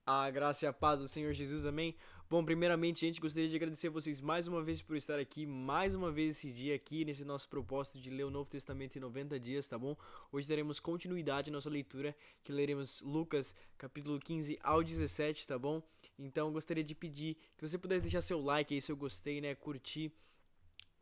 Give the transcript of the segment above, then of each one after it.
A graça e a paz do Senhor Jesus, amém? Bom, primeiramente, gente, gostaria de agradecer a vocês mais uma vez por estar aqui, mais uma vez esse dia aqui, nesse nosso propósito de ler o Novo Testamento em 90 dias, tá bom? Hoje daremos continuidade à nossa leitura, que leremos Lucas, capítulo 15 ao 17, tá bom? Então, gostaria de pedir que você pudesse deixar seu like aí, seu gostei, né, curtir,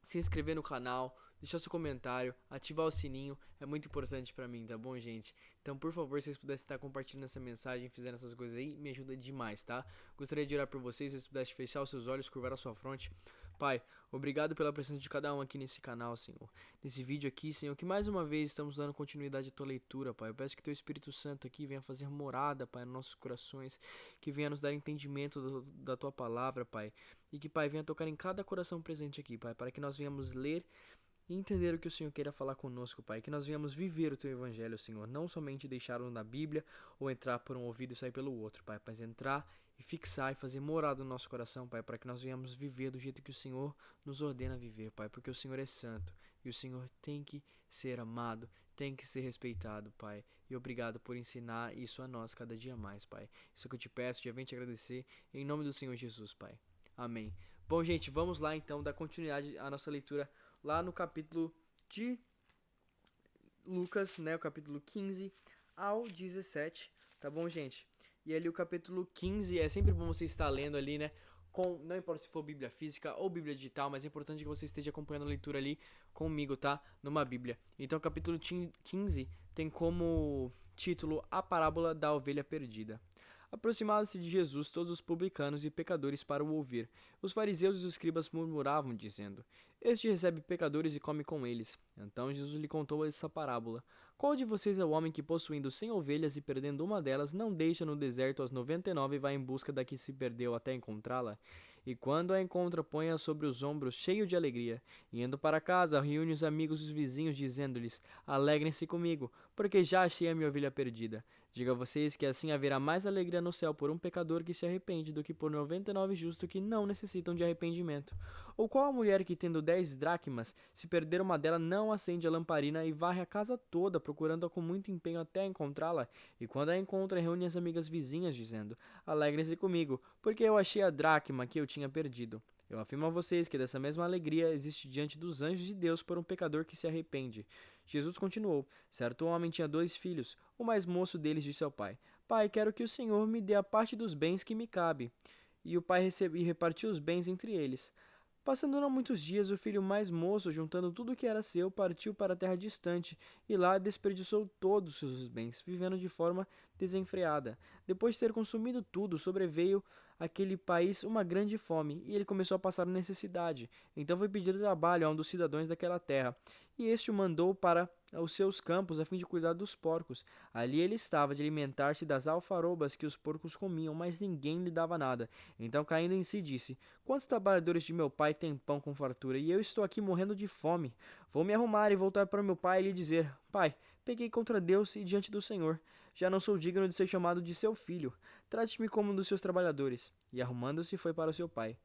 se inscrever no canal, deixar seu comentário, ativar o sininho, é muito importante pra mim, tá bom, gente? Então, por favor, se vocês pudessem estar compartilhando essa mensagem, fazendo essas coisas aí, me ajuda demais, tá? Gostaria de orar por vocês, se vocês pudessem fechar os seus olhos, curvar a sua fronte. Pai, obrigado pela presença de cada um aqui nesse canal, Senhor. Nesse vídeo aqui, Senhor, que mais uma vez estamos dando continuidade à tua leitura, Pai. Eu peço que teu Espírito Santo aqui venha fazer morada, Pai, nos nossos corações, que venha nos dar entendimento da tua palavra, Pai. E que, Pai, venha tocar em cada coração presente aqui, Pai, para que nós venhamos ler e entender o que o Senhor queira falar conosco, Pai. Que nós venhamos viver o Teu Evangelho, Senhor. Não somente deixá-lo na Bíblia ou entrar por um ouvido e sair pelo outro, Pai. Mas entrar e fixar e fazer morada no nosso coração, Pai. Para que nós venhamos viver do jeito que o Senhor nos ordena viver, Pai. Porque o Senhor é santo e o Senhor tem que ser amado, tem que ser respeitado, Pai. E obrigado por ensinar isso a nós cada dia mais, Pai. Isso que eu te peço, já venho te agradecer. Em nome do Senhor Jesus, Pai. Amém. Bom, gente, vamos lá então dar continuidade à nossa leitura lá no capítulo de Lucas, né, o capítulo 15 ao 17, tá bom, gente? E ali o capítulo 15, é sempre bom você estar lendo ali, né, não importa se for Bíblia física ou Bíblia digital, mas é importante que você esteja acompanhando a leitura ali comigo, tá? Numa Bíblia. Então o capítulo 15 tem como título A Parábola da Ovelha Perdida. Aproximaram-se de Jesus todos os publicanos e pecadores para o ouvir. Os fariseus e os escribas murmuravam, dizendo: Este recebe pecadores e come com eles. Então Jesus lhe contou essa parábola: Qual de vocês é o homem que, possuindo 100 ovelhas e perdendo uma delas, não deixa no deserto as 99 e vai em busca da que se perdeu até encontrá-la? E quando a encontra, põe-a sobre os ombros, cheio de alegria. E indo para casa, reúne os amigos e os vizinhos, dizendo-lhes: Alegrem-se comigo, porque já achei a minha ovelha perdida. Digo a vocês que assim haverá mais alegria no céu por um pecador que se arrepende do que por 99 justos que não necessitam de arrependimento. Ou qual a mulher que, tendo 10 dracmas, se perder uma delas, não acende a lamparina e varre a casa toda, procurando-a com muito empenho até encontrá-la? E quando a encontra, reúne as amigas vizinhas, dizendo: Alegrem-se comigo, porque eu achei a dracma que eu tinha perdido. Eu afirmo a vocês que dessa mesma alegria existe diante dos anjos de Deus por um pecador que se arrepende. Jesus continuou: Certo homem tinha 2 filhos. O mais moço deles disse ao pai: Pai, quero que o Senhor me dê a parte dos bens que me cabe. E o pai repartiu os bens entre eles. Passando não muitos dias, o filho mais moço, juntando tudo o que era seu, partiu para a terra distante, e lá desperdiçou todos os seus bens, vivendo de forma desenfreada. Depois de ter consumido tudo, sobreveio àquele país uma grande fome, e ele começou a passar necessidade. Então foi pedir trabalho a um dos cidadãos daquela terra, e este o mandou para os seus campos a fim de cuidar dos porcos. Ali ele estava de alimentar-se das alfarrobas que os porcos comiam, mas ninguém lhe dava nada. Então, caindo em si, disse: Quantos trabalhadores de meu pai têm pão com fartura, e eu estou aqui morrendo de fome? Vou me arrumar e voltar para meu pai e lhe dizer: Pai, pequei contra Deus e diante do Senhor. Já não sou digno de ser chamado de seu filho. Trate-me como um dos seus trabalhadores. E arrumando-se, foi para o seu pai.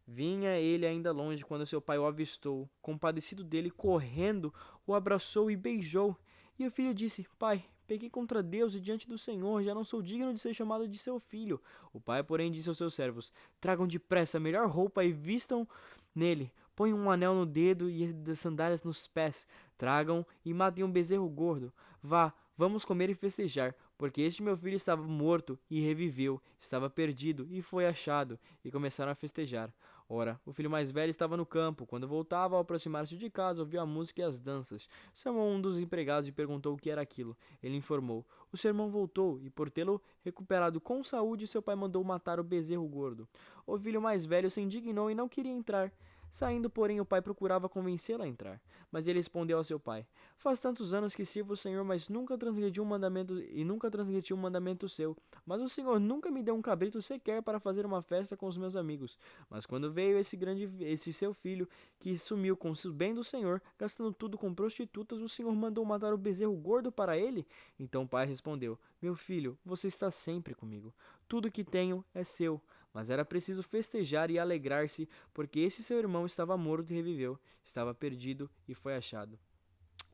Vinha ele ainda longe quando seu pai o avistou. Compadecido dele, correndo, o abraçou e beijou. E o filho disse: Pai, pequei contra Deus e diante do Senhor, já não sou digno de ser chamado de seu filho. O pai, porém, disse aos seus servos: Tragam depressa a melhor roupa e vistam nele. Ponham um anel no dedo e das sandálias nos pés. Tragam e matem um bezerro gordo. Vá, vamos comer e festejar, porque este meu filho estava morto e reviveu, estava perdido e foi achado. E começaram a festejar. Ora, o filho mais velho estava no campo. Quando voltava, ao aproximar-se de casa, ouviu a música e as danças. Chamou um dos empregados e perguntou o que era aquilo. Ele informou: O seu irmão voltou, e por tê-lo recuperado com saúde, seu pai mandou matar o bezerro gordo. O filho mais velho se indignou e não queria entrar. Saindo, porém, o pai procurava convencê-lo a entrar. Mas ele respondeu ao seu pai: Faz tantos anos que sirvo o Senhor, mas nunca transgredi um mandamento e nunca transgredi um mandamento seu. Mas o Senhor nunca me deu um cabrito sequer para fazer uma festa com os meus amigos. Mas quando veio esse seu filho, que sumiu com o bem do Senhor, gastando tudo com prostitutas, o Senhor mandou matar o bezerro gordo para ele? Então o pai respondeu: Meu filho, você está sempre comigo. Tudo que tenho é seu. Mas era preciso festejar e alegrar-se, porque esse seu irmão estava morto e reviveu, estava perdido e foi achado.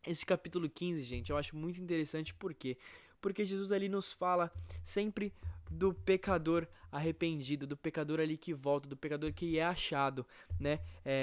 Esse capítulo 15, gente, eu acho muito interessante, por quê? Porque Jesus ali nos fala sempre do pecador arrependido, do pecador ali que volta, do pecador que é achado, né?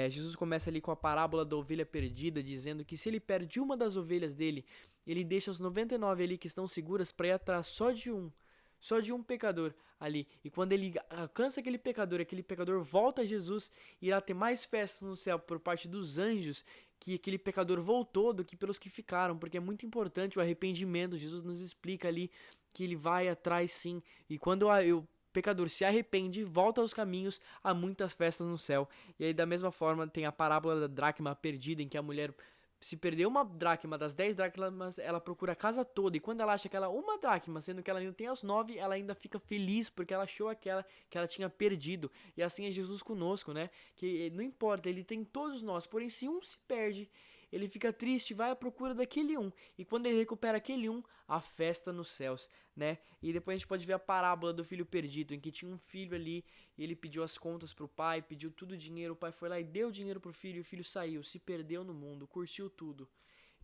Jesus começa ali com a parábola da ovelha perdida, dizendo que se ele perde uma das ovelhas dele, ele deixa as 99 ali que estão seguras para ir atrás só de um pecador ali. E quando ele alcança aquele pecador volta a Jesus, irá ter mais festas no céu por parte dos anjos que aquele pecador voltou do que pelos que ficaram, porque é muito importante o arrependimento. Jesus nos explica ali que ele vai atrás sim. E quando o pecador se arrepende e volta aos caminhos, há muitas festas no céu. E aí, da mesma forma, tem a parábola da dracma perdida, em que a mulher se perdeu uma dracma das 10 dracmas, ela procura a casa toda. E quando ela acha aquela uma dracma, sendo que ela ainda tem as 9, ela ainda fica feliz porque ela achou aquela que ela tinha perdido. E assim é Jesus conosco, né? Que não importa, ele tem todos nós. Porém, se um se perde, ele fica triste, vai à procura daquele um. E quando ele recupera aquele um, a festa nos céus, né? E depois a gente pode ver a parábola do filho perdido, em que tinha um filho ali, e ele pediu as contas pro pai, pediu tudo o dinheiro, o pai foi lá e deu dinheiro pro filho, e o filho saiu, se perdeu no mundo, curtiu tudo.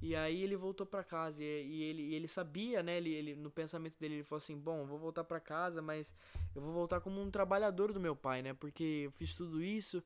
E aí ele voltou para casa e ele sabia, né? Ele no pensamento dele ele falou assim: bom, vou voltar para casa, mas eu vou voltar como um trabalhador do meu pai, né? Porque eu fiz tudo isso.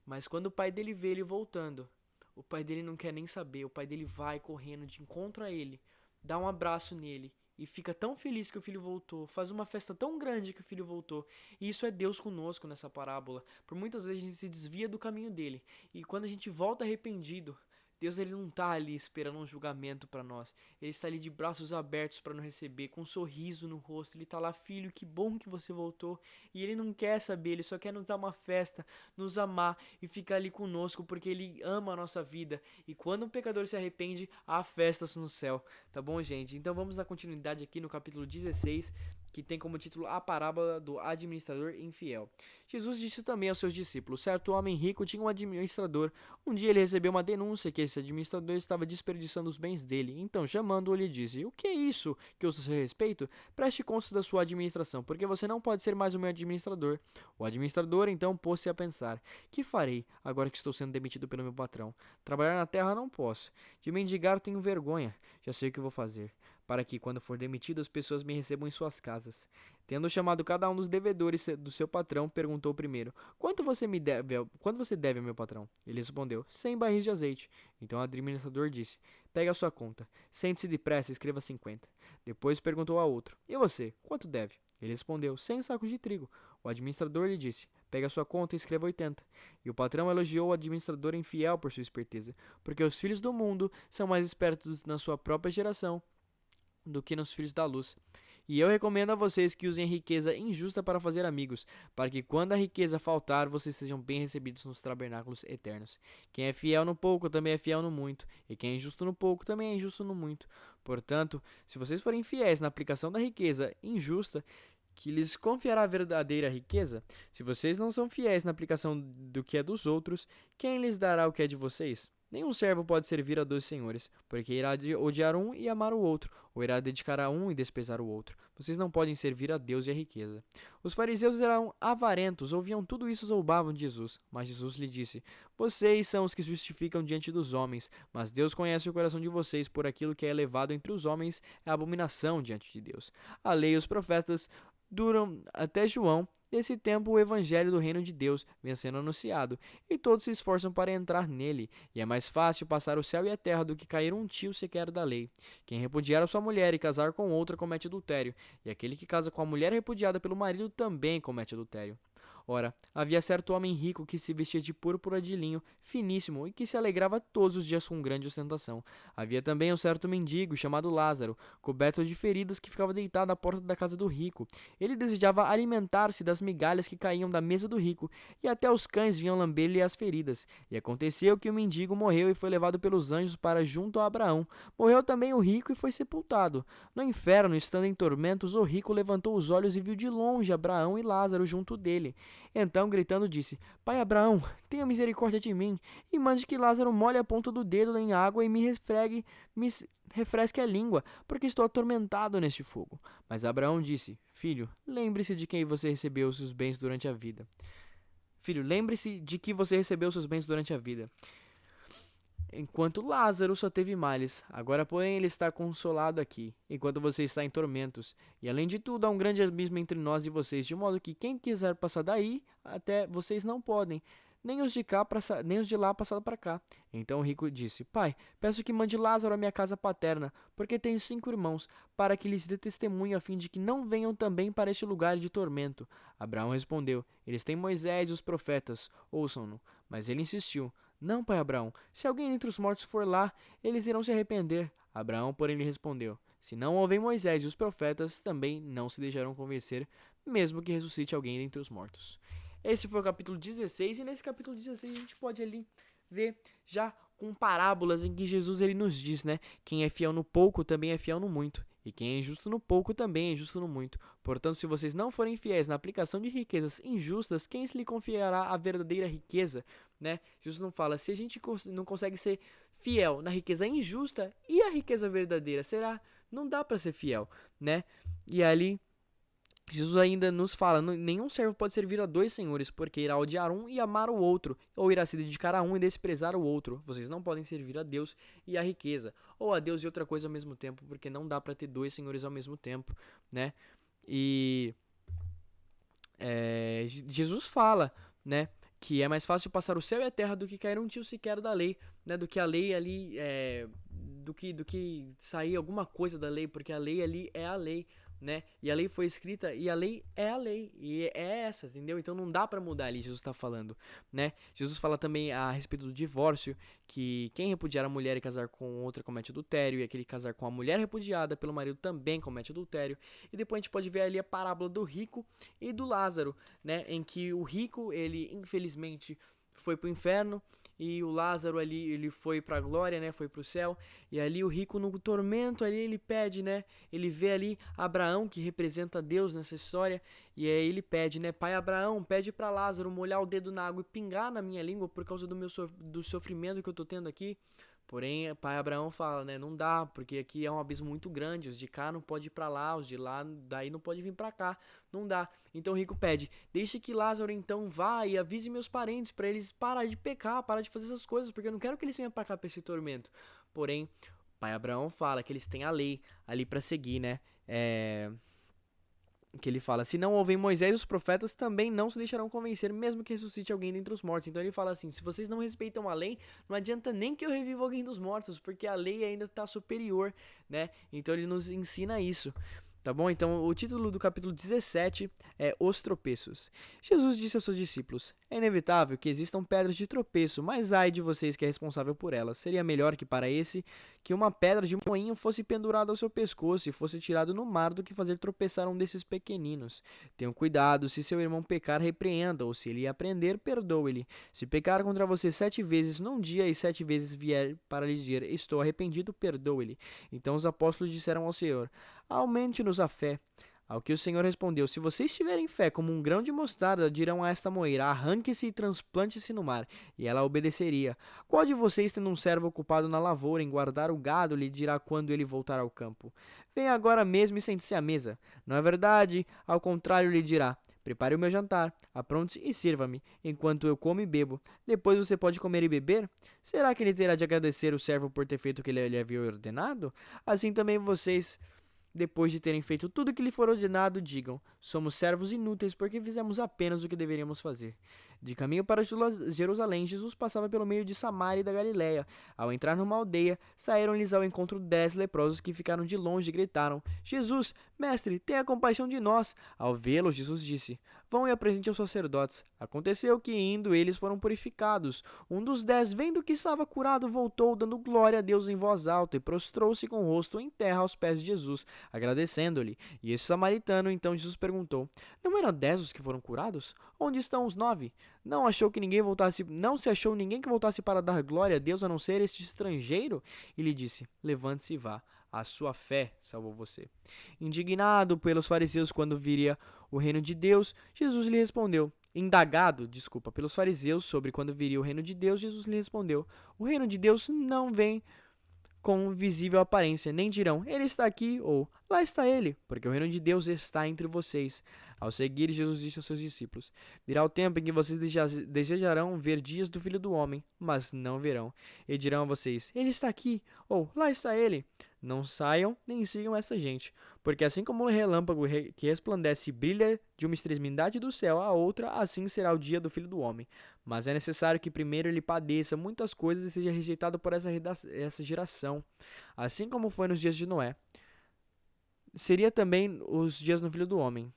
Mas quando o pai dele vê ele voltando, o pai dele não quer nem saber. O pai dele vai correndo de encontro a ele, dá um abraço nele e fica tão feliz que o filho voltou, faz uma festa tão grande que o filho voltou. E isso é Deus conosco nessa parábola. Por muitas vezes a gente se desvia do caminho dele, e quando a gente volta arrependido, Deus ele não está ali esperando um julgamento para nós. Ele está ali de braços abertos para nos receber, com um sorriso no rosto. Ele está lá: filho, que bom que você voltou. E ele não quer saber, ele só quer nos dar uma festa, nos amar e ficar ali conosco, porque ele ama a nossa vida. E quando um pecador se arrepende, há festas no céu. Tá bom, gente? Então vamos dar continuidade aqui no capítulo 16, que tem como título a parábola do administrador infiel. Jesus disse também aos seus discípulos: certo homem rico tinha um administrador. Um dia ele recebeu uma denúncia que esse administrador estava desperdiçando os bens dele. Então, chamando-o, lhe disse: o que é isso que eu seu respeito? Preste contas da sua administração, porque você não pode ser mais o meu administrador. O administrador então pôs-se a pensar: que farei agora que estou sendo demitido pelo meu patrão? Trabalhar na terra não posso. De mendigar tenho vergonha. Já sei o que vou fazer, para que, quando for demitido, as pessoas me recebam em suas casas. Tendo chamado cada um dos devedores do seu patrão, perguntou primeiro: quanto você deve ao meu patrão? Ele respondeu: 100 barris de azeite. Então o administrador disse: pegue a sua conta. Sente-se depressa e escreva 50. Depois perguntou a outro: e você, quanto deve? Ele respondeu: 100 sacos de trigo. O administrador lhe disse: pegue a sua conta e escreva 80. E o patrão elogiou o administrador infiel por sua esperteza, porque os filhos do mundo são mais espertos na sua própria geração do que nos filhos da luz. E eu recomendo a vocês que usem riqueza injusta para fazer amigos, para que quando a riqueza faltar, vocês sejam bem recebidos nos tabernáculos eternos. Quem é fiel no pouco também é fiel no muito, e quem é injusto no pouco também é injusto no muito. Portanto, se vocês forem fiéis na aplicação da riqueza injusta, que lhes confiará a verdadeira riqueza? Se vocês não são fiéis na aplicação do que é dos outros, quem lhes dará o que é de vocês? Nenhum servo pode servir a dois senhores, porque irá odiar um e amar o outro, ou irá dedicar a um e desprezar o outro. Vocês não podem servir a Deus e a riqueza. Os fariseus eram avarentos, ouviam tudo isso e zombavam de Jesus. Mas Jesus lhe disse: vocês são os que justificam diante dos homens, mas Deus conhece o coração de vocês, por aquilo que é elevado entre os homens é abominação diante de Deus. A lei e os profetas duram até João. Nesse tempo, o evangelho do reino de Deus vem sendo anunciado, e todos se esforçam para entrar nele. E é mais fácil passar o céu e a terra do que cair um tio sequer da lei. Quem repudiar a sua mulher e casar com outra comete adultério, e aquele que casa com a mulher repudiada pelo marido também comete adultério. Ora, havia certo homem rico que se vestia de púrpura de linho finíssimo e que se alegrava todos os dias com grande ostentação. Havia também um certo mendigo chamado Lázaro, coberto de feridas, que ficava deitado à porta da casa do rico. Ele desejava alimentar-se das migalhas que caíam da mesa do rico, e até os cães vinham lamber-lhe as feridas. E aconteceu que o mendigo morreu e foi levado pelos anjos para junto a Abraão. Morreu também o rico e foi sepultado. No inferno, estando em tormentos, o rico levantou os olhos e viu de longe Abraão e Lázaro junto dele. Então, gritando, disse: pai Abraão, tenha misericórdia de mim, e mande que Lázaro molhe a ponta do dedo em água e me refresque a língua, porque estou atormentado neste fogo. Mas Abraão disse: filho, lembre-se de quem você recebeu os seus bens durante a vida. Filho, lembre-se de que você recebeu os seus bens durante a vida. enquanto Lázaro só teve males. Agora, porém, ele está consolado aqui, enquanto você está em tormentos. E além de tudo, há um grande abismo entre nós e vocês, de modo que quem quiser passar daí, até vocês não podem, nem os de cá, nem os de lá passar para cá. Então o rico disse: Pai, peço que mande Lázaro à minha casa paterna, porque tenho 5 irmãos, para que lhes dê testemunho, a fim de que não venham também para este lugar de tormento. Abraão respondeu: Eles têm Moisés e os profetas, ouçam-no. Mas ele insistiu: Não, pai Abraão, se alguém entre os mortos for lá, eles irão se arrepender. Abraão, porém, lhe respondeu: Se não ouvem Moisés e os profetas, também não se deixarão convencer, mesmo que ressuscite alguém dentre os mortos. Esse foi o capítulo 16, e nesse capítulo 16 a gente pode ali ver já com parábolas em que Jesus ele nos diz, né? Quem é fiel no pouco também é fiel no muito, e quem é injusto no pouco também é injusto no muito. Portanto, se vocês não forem fiéis na aplicação de riquezas injustas, quem se lhe confiará a verdadeira riqueza, né? Jesus não fala, se a gente não consegue ser fiel na riqueza injusta, e a riqueza verdadeira, será? Não dá para ser fiel, né? E ali Jesus ainda nos fala, nenhum servo pode servir a 2 senhores, porque irá odiar um e amar o outro, ou irá se dedicar a um e desprezar o outro. Vocês não podem servir a Deus e a riqueza, ou a Deus e outra coisa ao mesmo tempo, porque não dá para ter 2 senhores ao mesmo tempo, né? E Jesus fala, né, que é mais fácil passar o céu e a terra do que cair um tio sequer da lei, né? Do que a lei ali, do que sair alguma coisa da lei, porque a lei ali é a lei, né? E a lei foi escrita e a lei, e é essa, entendeu? Então não dá pra mudar ali, Jesus tá falando, né? Jesus fala também a respeito do divórcio, que quem repudiar a mulher e casar com outra comete adultério, e aquele que casar com a mulher repudiada pelo marido também comete adultério. E depois a gente pode ver ali a parábola do rico e do Lázaro, né? Em que o rico, ele infelizmente foi pro inferno, e o Lázaro ali, ele foi pra glória, né, foi pro céu, e ali o rico no tormento ali, ele pede, né, ele vê ali Abraão, que representa Deus nessa história, e aí ele pede, né, pai Abraão, pede pra Lázaro molhar o dedo na água e pingar na minha língua por causa do sofrimento que eu tô tendo aqui. Porém, pai Abraão fala, né, não dá, porque aqui é um abismo muito grande, os de cá não pode ir pra lá, os de lá daí não pode vir pra cá, não dá. Então o rico pede, deixe que Lázaro então vá e avise meus parentes para eles parar de pecar, parar de fazer essas coisas, porque eu não quero que eles venham pra cá pra esse tormento. Porém, pai Abraão fala que eles têm a lei ali pra seguir, né, que ele fala, se não ouvem Moisés e os profetas, também não se deixarão convencer, mesmo que ressuscite alguém dentre os mortos. Então ele fala assim, se vocês não respeitam a lei, não adianta nem que eu reviva alguém dos mortos, porque a lei ainda está superior, né? Então ele nos ensina isso. Tá bom? Então, o título do capítulo 17 é Os Tropeços. Jesus disse aos seus discípulos, é inevitável que existam pedras de tropeço, mas ai de vocês que é responsável por elas. Seria melhor que para esse, que uma pedra de moinho fosse pendurada ao seu pescoço e fosse tirado no mar do que fazer tropeçar um desses pequeninos. Tenham cuidado, se seu irmão pecar, repreenda, ou se ele aprender, perdoe-lhe. Se pecar contra você 7 vezes num dia e 7 vezes vier para lhe dizer, estou arrependido, perdoe-lhe. Então os apóstolos disseram ao Senhor, aumente-nos a fé. Ao que o Senhor respondeu, se vocês tiverem fé como um grão de mostarda, dirão a esta moeira, arranque-se e transplante-se no mar, e ela obedeceria. Qual de vocês, tendo um servo ocupado na lavoura em guardar o gado, lhe dirá quando ele voltar ao campo? Venha agora mesmo e sente-se à mesa. Não é verdade? Ao contrário, lhe dirá, prepare o meu jantar, apronte-se e sirva-me, enquanto eu como e bebo. Depois você pode comer e beber? Será que ele terá de agradecer o servo por ter feito o que ele lhe havia ordenado? Assim também vocês, depois de terem feito tudo o que lhe for ordenado, digam, somos servos inúteis porque fizemos apenas o que deveríamos fazer. De caminho para Jerusalém, Jesus passava pelo meio de Samaria e da Galiléia. Ao entrar numa aldeia, saíram-lhes ao encontro 10 leprosos que ficaram de longe e gritaram, Jesus, mestre, tenha compaixão de nós. Ao vê-lo, Jesus disse, vão e apresente aos sacerdotes. Aconteceu que, indo, eles foram purificados. Um dos 10, vendo que estava curado, voltou, dando glória a Deus em voz alta, e prostrou-se com o rosto em terra aos pés de Jesus, agradecendo-lhe. E esse samaritano, então Jesus perguntou, não eram 10 os que foram curados? Onde estão os 9? Não se achou ninguém que voltasse para dar glória a Deus, a não ser este estrangeiro? E lhe disse, levante-se e vá. A sua fé salvou você. Indignado pelos fariseus quando viria o reino de Deus, Jesus lhe respondeu. Indagado, pelos fariseus sobre quando viria o reino de Deus, Jesus lhe respondeu. O reino de Deus não vem com visível aparência, nem dirão, ele está aqui ou lá está ele, porque o reino de Deus está entre vocês. Ao seguir, Jesus disse aos seus discípulos: Virá o tempo em que vocês desejarão ver dias do Filho do Homem, mas não verão. E dirão a vocês: Ele está aqui, ou lá está ele. Não saiam nem sigam essa gente, porque assim como o relâmpago que resplandece e brilha de uma extremidade do céu à outra, assim será o dia do Filho do Homem. Mas é necessário que primeiro ele padeça muitas coisas e seja rejeitado por essa geração, assim como foi nos dias de Noé. Seria também os dias do Filho do Homem.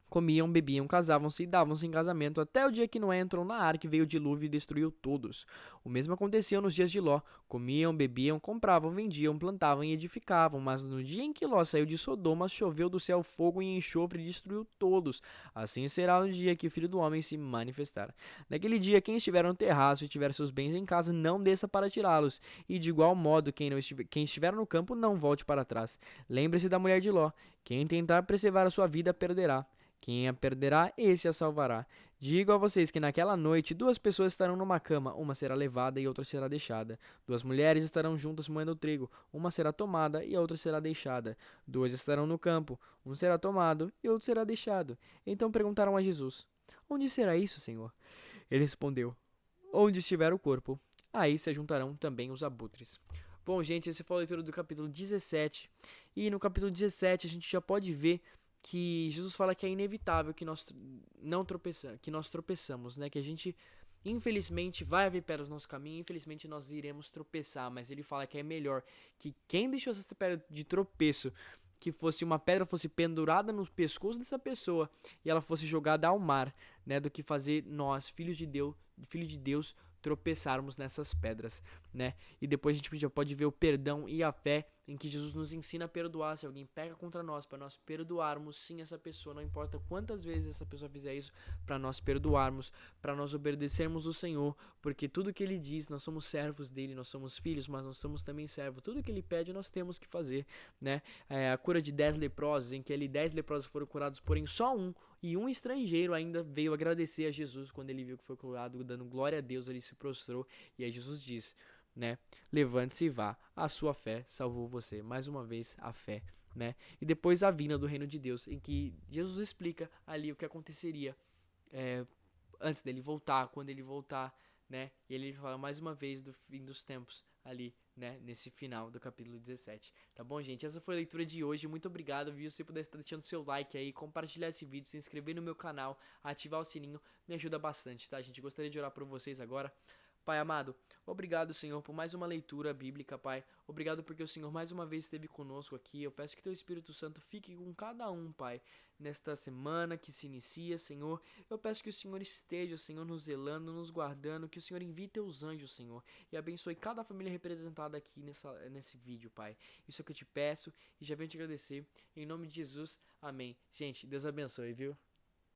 Comiam, bebiam, casavam-se e davam-se em casamento, até o dia que Noé entrou na arca e veio o dilúvio e destruiu todos. O mesmo acontecia nos dias de Ló. Comiam, bebiam, compravam, vendiam, plantavam e edificavam. Mas no dia em que Ló saiu de Sodoma, choveu do céu fogo e enxofre e destruiu todos. Assim será no dia que o Filho do Homem se manifestar. Naquele dia, quem estiver no terraço e tiver seus bens em casa, não desça para tirá-los. E de igual modo, quem estiver no campo, não volte para trás. Lembre-se da mulher de Ló. Quem tentar preservar a sua vida, perderá. Quem a perderá, esse a salvará. Digo a vocês que naquela noite 2 pessoas estarão numa cama, uma será levada e outra será deixada. 2 mulheres estarão juntas moendo trigo, uma será tomada e a outra será deixada. 2 estarão no campo, um será tomado e outro será deixado. Então perguntaram a Jesus: Onde será isso, Senhor? Ele respondeu: Onde estiver o corpo, aí se juntarão também os abutres. Bom, gente, essa foi a leitura do capítulo 17. E no capítulo 17 a gente já pode ver que Jesus fala que é inevitável que nós não tropeçamos, que nós tropeçamos, né? Que a gente, infelizmente, vai haver pedras no nosso caminho, infelizmente nós iremos tropeçar, mas ele fala que é melhor que quem deixou essa pedra de tropeço, que fosse uma pedra fosse pendurada no pescoço dessa pessoa e ela fosse jogada ao mar, né? Do que fazer nós, filho de Deus, tropeçarmos nessas pedras, né? E depois a gente já pode ver o perdão e a fé em que Jesus nos ensina a perdoar. Se alguém peca contra nós, para nós perdoarmos sim essa pessoa, não importa quantas vezes essa pessoa fizer isso, para nós perdoarmos, para nós obedecermos o Senhor, porque tudo que ele diz, nós somos servos dele, nós somos filhos, mas nós somos também servos. Tudo que ele pede, nós temos que fazer, né? A cura de 10 leprosos, em que ali 10 leprosos foram curados, porém só um, e um estrangeiro ainda veio agradecer a Jesus quando ele viu que foi curado, dando glória a Deus, ele se prostrou, e aí Jesus diz, né? Levante-se e vá, a sua fé salvou você. Mais uma vez, a fé, né? E depois a vinda do reino de Deus, em que Jesus explica ali o que aconteceria antes dele voltar, quando ele voltar, né? E ele fala mais uma vez do fim dos tempos ali, né? Nesse final do capítulo 17. Tá bom, gente? Essa foi a leitura de hoje. Muito obrigado, viu? Se você puder estar deixando seu like aí, compartilhar esse vídeo, se inscrever no meu canal, ativar o sininho, me ajuda bastante, tá, gente? Gostaria de orar por vocês agora. Pai amado, obrigado, Senhor, por mais uma leitura bíblica, Pai. Obrigado porque o Senhor mais uma vez esteve conosco aqui. Eu peço que Teu Espírito Santo fique com cada um, Pai, nesta semana que se inicia, Senhor. Eu peço que o Senhor esteja, Senhor, nos zelando, nos guardando, que o Senhor envie Teus anjos, Senhor, e abençoe cada família representada aqui nesse vídeo, Pai. Isso é o que eu te peço e já venho te agradecer. Em nome de Jesus, amém. Gente, Deus abençoe, viu?